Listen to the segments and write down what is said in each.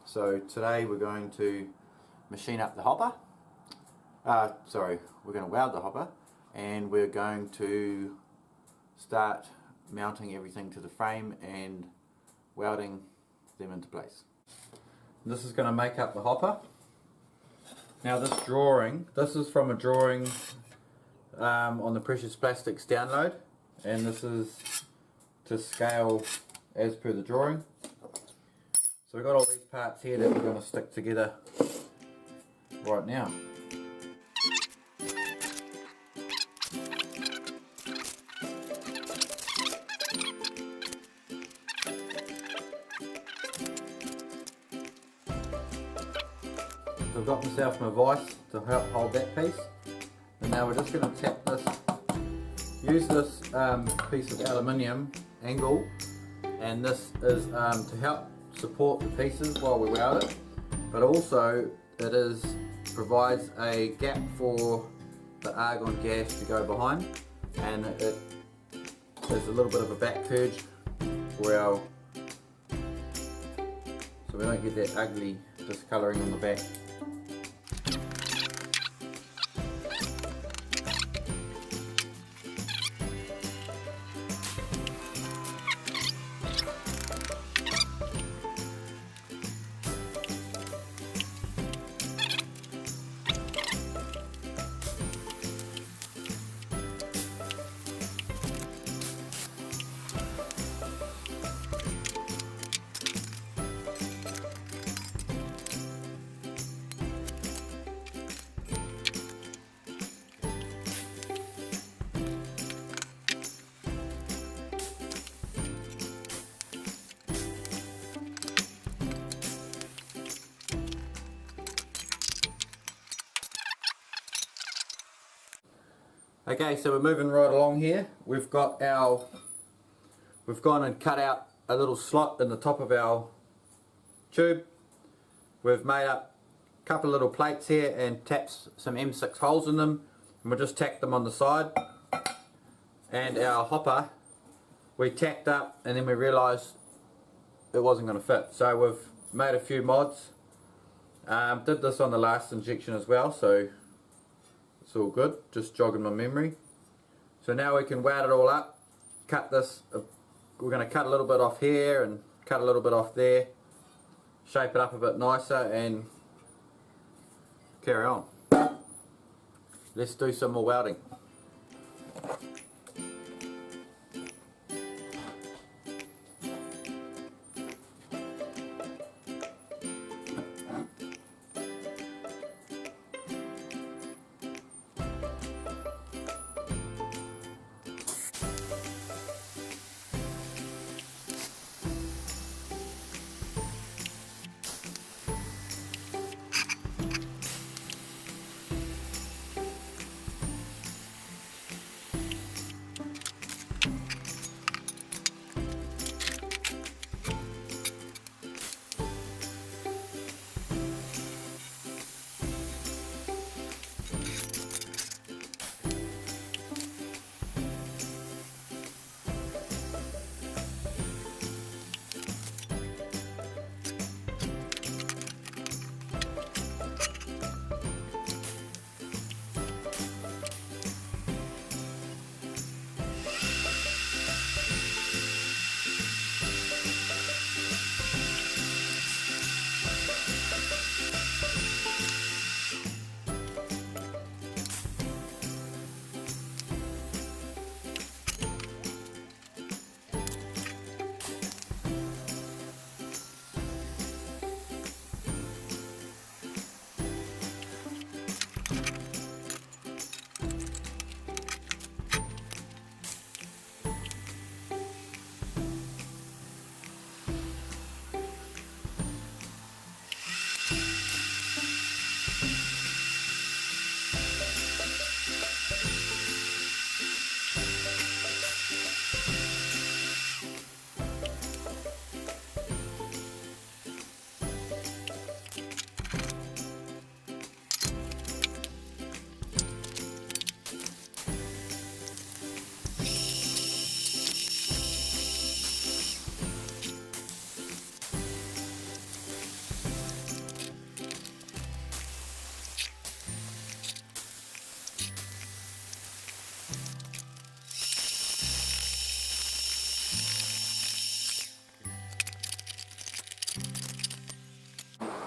So today we're going to machine up the hopper. We're going to weld the hopper, and we're going to start mounting everything to the frame and welding them into place. This is going to make up the hopper. Now this is from a drawing on the Precious Plastics download, and this is to scale as per the drawing. So we've got all these parts here that we're going to stick together right now. So I've got myself my vise to help hold that piece, and now we're just going to tap this, use this piece of aluminium angle, and this is to help support the pieces while we weld it, but also it provides a gap for the argon gas to go behind, and it there's a little bit of a back purge for so we don't get that ugly discolouring on the back. Okay, so we're moving right along here. We've gone and cut out a little slot in the top of our tube. We've made up a couple of little plates here and tapped some M6 holes in them, and we'll just tack them on the side. And our hopper, we tacked up and then we realised it wasn't going to fit. So we've made a few mods. Did this on the last injection as well, so it's all good, just jogging my memory. So now we can weld it all up, cut this, we're going to cut a little bit off here and cut a little bit off there, shape it up a bit nicer and carry on. Let's do some more welding.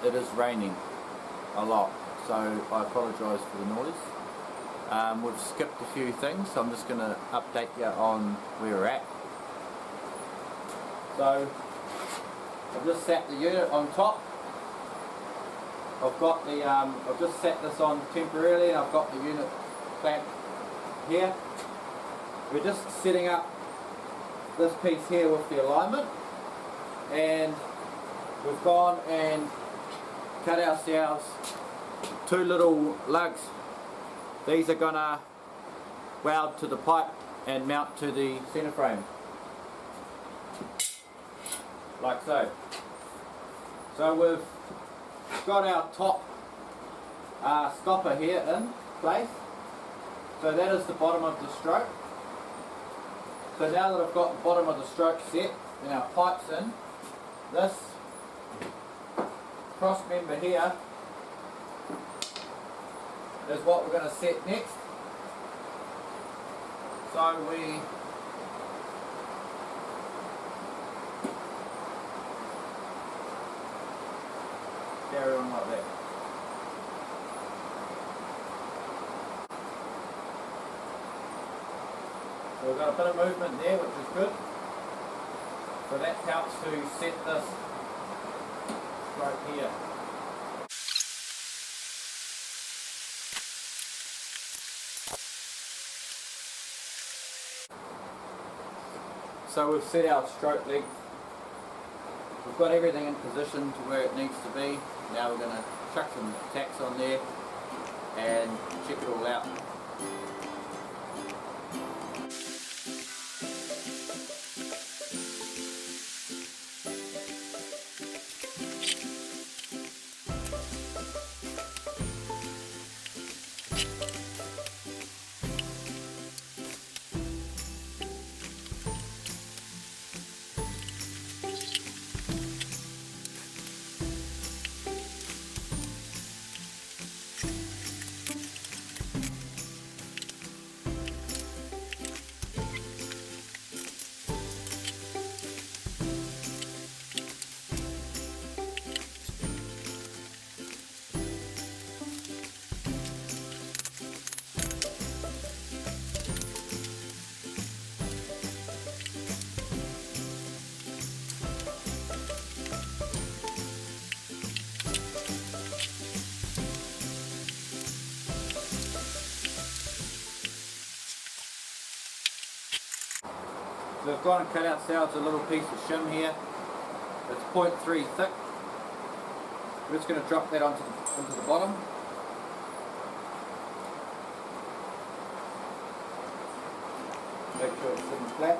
it is raining a lot, so I apologise for the noise. We've skipped a few things, so I'm just going to update you on where we're at. So I've just set the unit on top. I've got the I've just set this on temporarily, and I've got the unit clamped here. We're just setting up this piece here with the alignment, and we've gone and cut ourselves 2 little lugs. These are gonna weld to the pipe and mount to the centre frame, like so. So we've got our top stopper here in place. So that is the bottom of the stroke. So now that I've got the bottom of the stroke set and our pipes in, this cross member here is what we're going to set next. So we carry on like that. So we've got a bit of movement there, which is good. So that helps to set this right here. So we've set our stroke length. We've got everything in position to where it needs to be. Now we're going to chuck some tacks on there and check it all out. So we've gone and cut ourselves a little piece of shim here. It's 0.3 thick. We're just going to drop that into the bottom. Make sure it's sitting flat.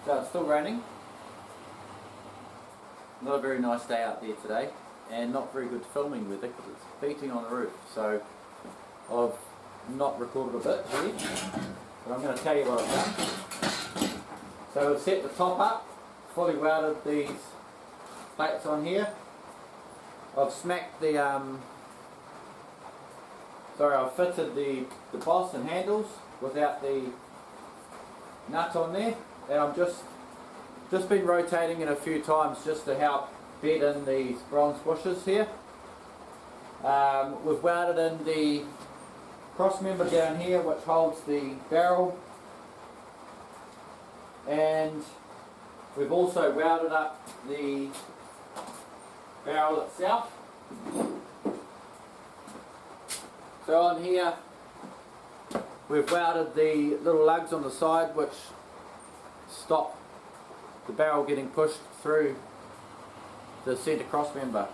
So it's still raining. Not a very nice day out there today, and not very good filming weather because it's beating on the roof. So I've not recorded a bit really, but I'm going to tell you what I've done. So I've set the top up, fully welded these plates on here. I've smacked the I've fitted the boss and handles without the nut on there, and I'm just Just been rotating it a few times just to help bed in these bronze bushes here. We've welded in the cross member down here which holds the barrel, and we've also welded up the barrel itself. So on here we've welded the little lugs on the side which stop the barrel getting pushed through the centre cross member.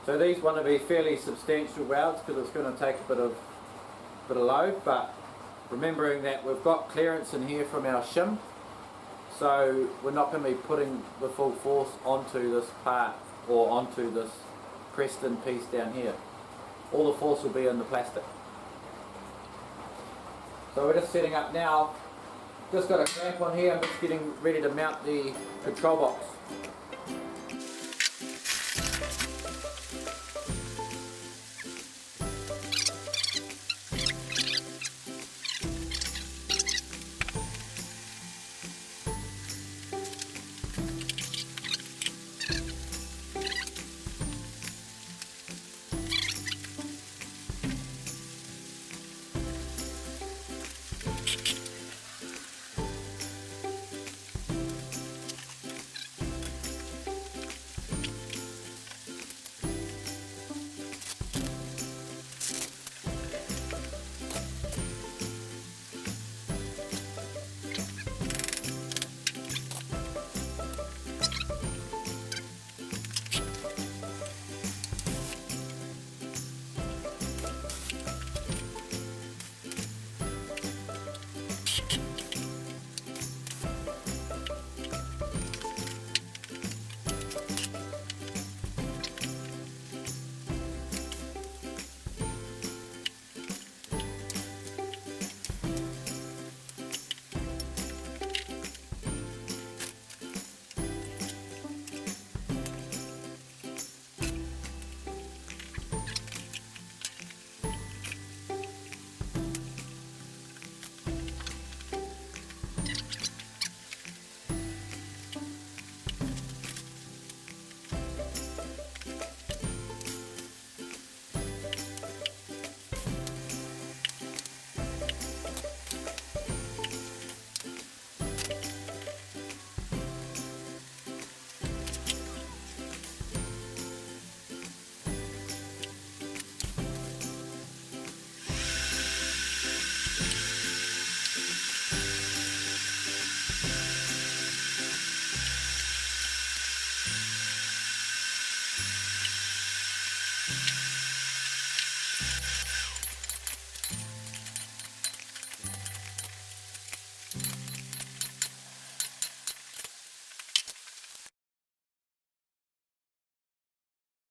So these want to be fairly substantial welds because it's going to take a bit of load, but remembering that we've got clearance in here from our shim, so we're not going to be putting the full force onto this part or onto this pressed in piece down here. All the force will be in the plastic. So we're just setting up now. Just got a clamp on here, I'm just getting ready to mount the control box.